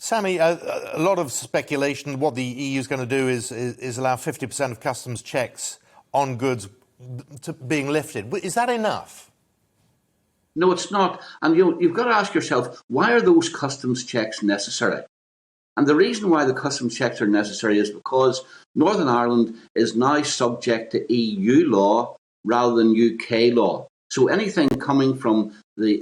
Sammy, a lot of speculation. What the EU is going to do is allow 50% of customs checks on goods being lifted. Is that enough? No, it's not. And you've got to ask yourself, why are those customs checks necessary? And the reason why the customs checks are necessary is because Northern Ireland is now subject to EU law rather than UK law. So anything coming from the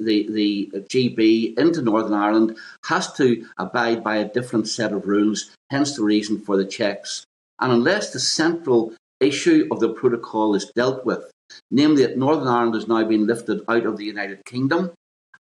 GB into Northern Ireland has to abide by a different set of rules, hence the reason for the checks. And unless the central issue of the protocol is dealt with, namely that Northern Ireland has now been lifted out of the United Kingdom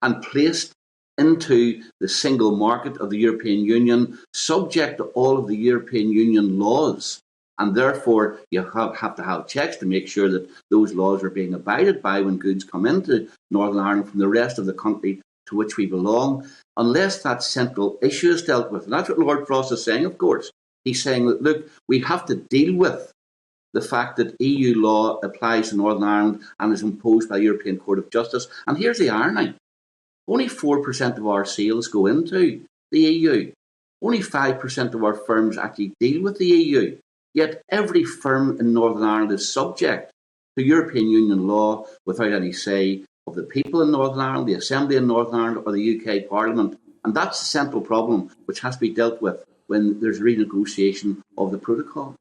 and placed into the single market of the European Union, subject to all of the European Union laws. And therefore, you have to have checks to make sure that those laws are being abided by when goods come into Northern Ireland from the rest of the country to which we belong, unless that central issue is dealt with. And that's what Lord Frost is saying, of course. He's saying that, look, we have to deal with the fact that EU law applies to Northern Ireland and is imposed by the European Court of Justice. And here's the irony. Only 4% of our sales go into the EU. Only 5% of our firms actually deal with the EU. Yet every firm in Northern Ireland is subject to European Union law without any say of the people in Northern Ireland, the Assembly in Northern Ireland or the UK Parliament. And that's the central problem which has to be dealt with when there's renegotiation of the protocol.